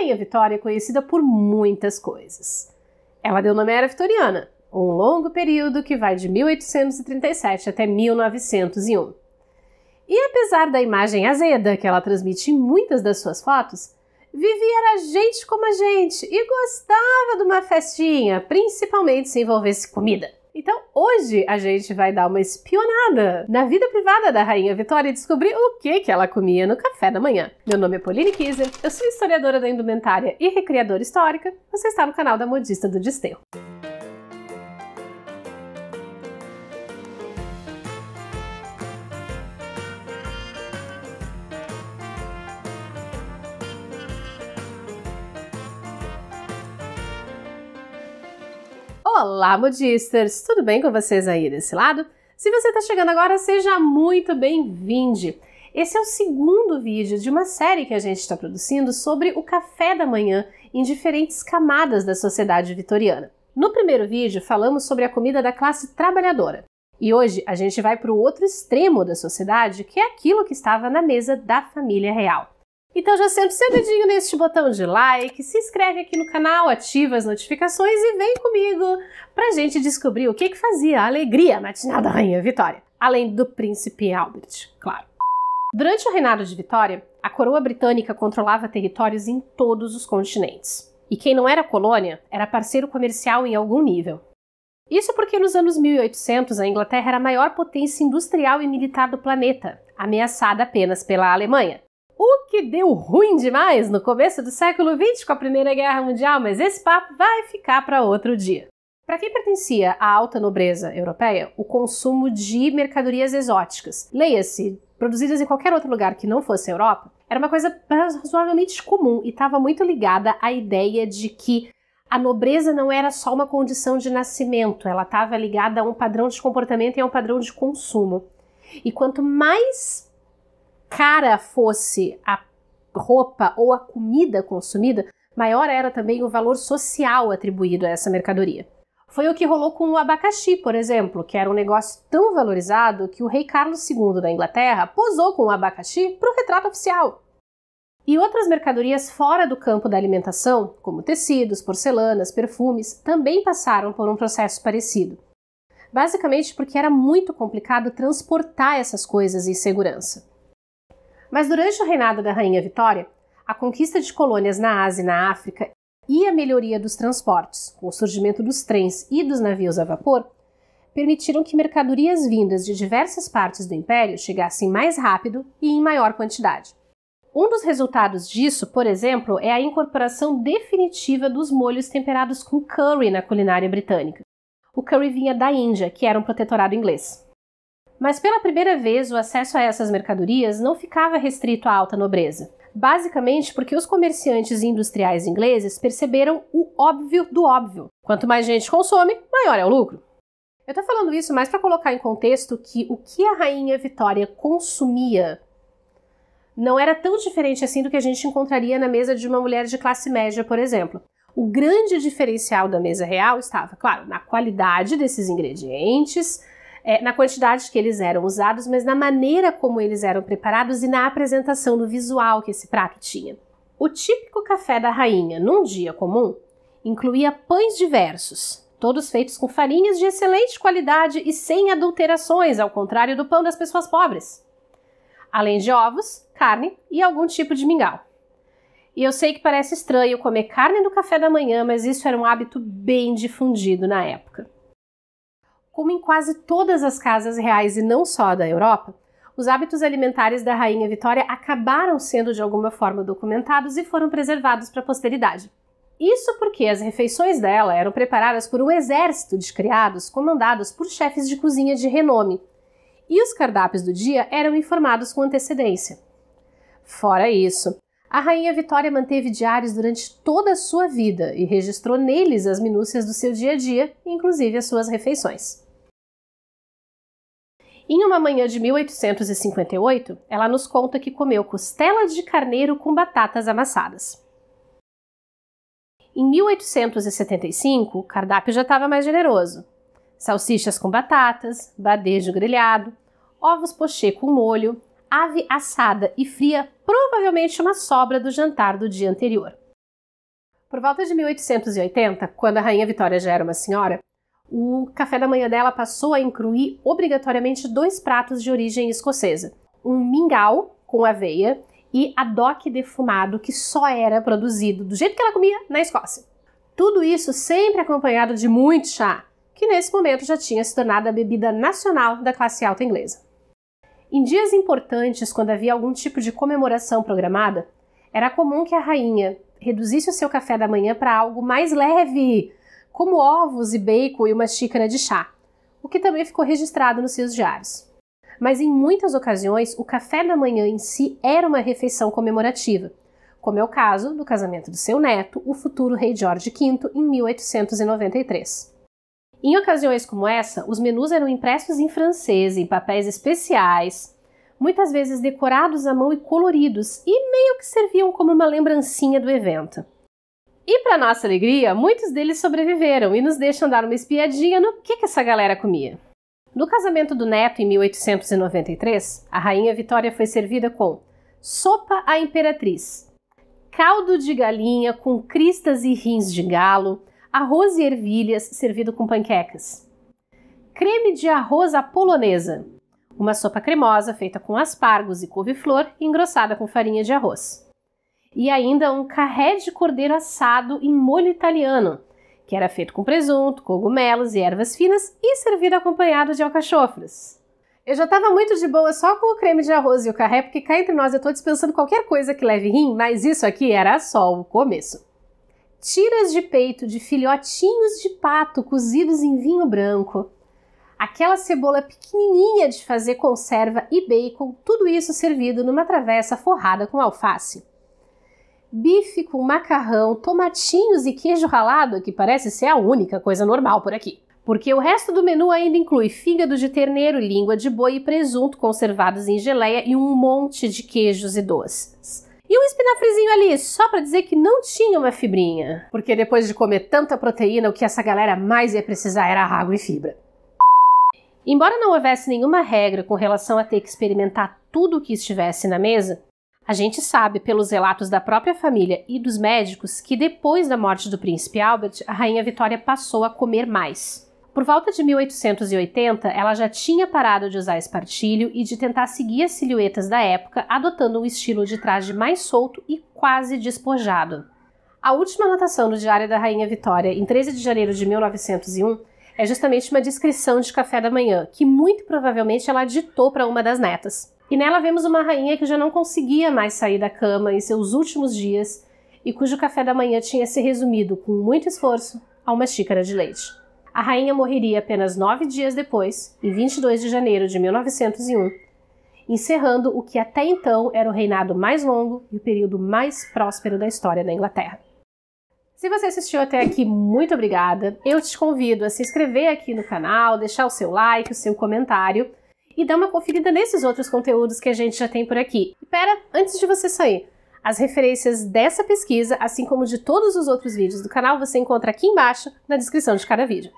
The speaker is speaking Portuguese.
Rainha Vitória é conhecida por muitas coisas. Ela deu nome à Era Vitoriana, um longo período que vai de 1837 até 1901. E apesar da imagem azeda que ela transmite em muitas das suas fotos, Vivi era gente como a gente e gostava de uma festinha, principalmente se envolvesse comida. Então hoje a gente vai dar uma espionada na vida privada da Rainha Vitória e descobrir o que ela comia no café da manhã. Meu nome é Pauline Kiser, eu sou historiadora da indumentária e recriadora histórica. Você está no canal da Modista do Desterro. Olá, modisters! Tudo bem com vocês aí desse lado? Se você está chegando agora, seja muito bem-vindo! Esse é o segundo vídeo de uma série que a gente está produzindo sobre o café da manhã em diferentes camadas da sociedade vitoriana. No primeiro vídeo, falamos sobre a comida da classe trabalhadora. E hoje a gente vai para o outro extremo da sociedade, que é aquilo que estava na mesa da família real. Então já senta o seu dedinho neste botão de like, se inscreve aqui no canal, ativa as notificações e vem comigo pra gente descobrir o que fazia a alegria matinal da Rainha Vitória, além do príncipe Albert, claro. Durante o reinado de Vitória, a coroa britânica controlava territórios em todos os continentes. E quem não era colônia era parceiro comercial em algum nível. Isso porque nos anos 1800 a Inglaterra era a maior potência industrial e militar do planeta, ameaçada apenas pela Alemanha. O que deu ruim demais no começo do século XX com a Primeira Guerra Mundial, mas esse papo vai ficar para outro dia. Para quem pertencia à alta nobreza europeia, o consumo de mercadorias exóticas, leia-se, produzidas em qualquer outro lugar que não fosse a Europa, era uma coisa razoavelmente comum e estava muito ligada à ideia de que a nobreza não era só uma condição de nascimento, ela estava ligada a um padrão de comportamento e a um padrão de consumo. E quanto mais cara fosse a roupa ou a comida consumida, maior era também o valor social atribuído a essa mercadoria. Foi o que rolou com o abacaxi, por exemplo, que era um negócio tão valorizado que o rei Carlos II da Inglaterra posou com o abacaxi para o retrato oficial. E outras mercadorias fora do campo da alimentação, como tecidos, porcelanas, perfumes, também passaram por um processo parecido. Basicamente porque era muito complicado transportar essas coisas em segurança. Mas durante o reinado da Rainha Vitória, a conquista de colônias na Ásia e na África e a melhoria dos transportes, com o surgimento dos trens e dos navios a vapor, permitiram que mercadorias vindas de diversas partes do Império chegassem mais rápido e em maior quantidade. Um dos resultados disso, por exemplo, é a incorporação definitiva dos molhos temperados com curry na culinária britânica. O curry vinha da Índia, que era um protetorado inglês. Mas pela primeira vez o acesso a essas mercadorias não ficava restrito à alta nobreza. Basicamente porque os comerciantes e industriais ingleses perceberam o óbvio do óbvio. Quanto mais gente consome, maior é o lucro. Eu estou falando isso mais para colocar em contexto que o que a Rainha Vitória consumia não era tão diferente assim do que a gente encontraria na mesa de uma mulher de classe média, por exemplo. O grande diferencial da mesa real estava, claro, na qualidade desses ingredientes, na quantidade que eles eram usados, mas na maneira como eles eram preparados e na apresentação do visual que esse prato tinha. O típico café da rainha, num dia comum, incluía pães diversos, todos feitos com farinhas de excelente qualidade e sem adulterações, ao contrário do pão das pessoas pobres. Além de ovos, carne e algum tipo de mingau. E eu sei que parece estranho comer carne no café da manhã, mas isso era um hábito bem difundido na época. Como em quase todas as casas reais e não só da Europa, os hábitos alimentares da Rainha Vitória acabaram sendo de alguma forma documentados e foram preservados para a posteridade. Isso porque as refeições dela eram preparadas por um exército de criados comandados por chefes de cozinha de renome, e os cardápios do dia eram informados com antecedência. Fora isso, a Rainha Vitória manteve diários durante toda a sua vida e registrou neles as minúcias do seu dia a dia, inclusive as suas refeições. Em uma manhã de 1858, ela nos conta que comeu costela de carneiro com batatas amassadas. Em 1875, o cardápio já estava mais generoso. Salsichas com batatas, badejo grelhado, ovos pochê com molho, ave assada e fria, provavelmente uma sobra do jantar do dia anterior. Por volta de 1880, quando a Rainha Vitória já era uma senhora, o café da manhã dela passou a incluir obrigatoriamente 2 pratos de origem escocesa. Um mingau com aveia e adoque defumado, que só era produzido do jeito que ela comia na Escócia. Tudo isso sempre acompanhado de muito chá, que nesse momento já tinha se tornado a bebida nacional da classe alta inglesa. Em dias importantes, quando havia algum tipo de comemoração programada, era comum que a rainha reduzisse o seu café da manhã para algo mais leve, como ovos e bacon e uma xícara de chá, o que também ficou registrado nos seus diários. Mas em muitas ocasiões, o café da manhã em si era uma refeição comemorativa, como é o caso do casamento do seu neto, o futuro rei George V, em 1893. Em ocasiões como essa, os menus eram impressos em francês, em papéis especiais, muitas vezes decorados à mão e coloridos, e meio que serviam como uma lembrancinha do evento. E para nossa alegria, muitos deles sobreviveram e nos deixam dar uma espiadinha no que essa galera comia. No casamento do neto, em 1893, a Rainha Vitória foi servida com sopa à imperatriz, caldo de galinha com cristas e rins de galo, arroz e ervilhas servido com panquecas, creme de arroz à polonesa, uma sopa cremosa feita com aspargos e couve-flor engrossada com farinha de arroz. E ainda um carré de cordeiro assado em molho italiano, que era feito com presunto, cogumelos e ervas finas e servido acompanhado de alcachofras. Eu já estava muito de boa só com o creme de arroz e o carré, porque cá entre nós eu estou dispensando qualquer coisa que leve rim, mas isso aqui era só o começo. Tiras de peito de filhotinhos de pato cozidos em vinho branco, aquela cebola pequenininha de fazer conserva e bacon, tudo isso servido numa travessa forrada com alface. Bife com macarrão, tomatinhos e queijo ralado, que parece ser a única coisa normal por aqui. Porque o resto do menu ainda inclui fígado de terneiro, língua de boi e presunto conservados em geleia e um monte de queijos e doces. E um espinafrezinho ali, só para dizer que não tinha uma fibrinha. Porque depois de comer tanta proteína, o que essa galera mais ia precisar era água e fibra. Embora não houvesse nenhuma regra com relação a ter que experimentar tudo o que estivesse na mesa, a gente sabe, pelos relatos da própria família e dos médicos, que depois da morte do príncipe Albert, a Rainha Vitória passou a comer mais. Por volta de 1880, ela já tinha parado de usar espartilho e de tentar seguir as silhuetas da época, adotando um estilo de traje mais solto e quase despojado. A última anotação do Diário da Rainha Vitória, em 13 de janeiro de 1901, é justamente uma descrição de café da manhã, que muito provavelmente ela ditou para uma das netas. E nela vemos uma rainha que já não conseguia mais sair da cama em seus últimos dias e cujo café da manhã tinha se resumido, com muito esforço, a uma xícara de leite. A rainha morreria apenas 9 dias depois, em 22 de janeiro de 1901, encerrando o que até então era o reinado mais longo e o período mais próspero da história da Inglaterra. Se você assistiu até aqui, muito obrigada. Eu te convido a se inscrever aqui no canal, deixar o seu like, o seu comentário e dar uma conferida nesses outros conteúdos que a gente já tem por aqui. Espera, antes de você sair, as referências dessa pesquisa, assim como de todos os outros vídeos do canal, você encontra aqui embaixo na descrição de cada vídeo.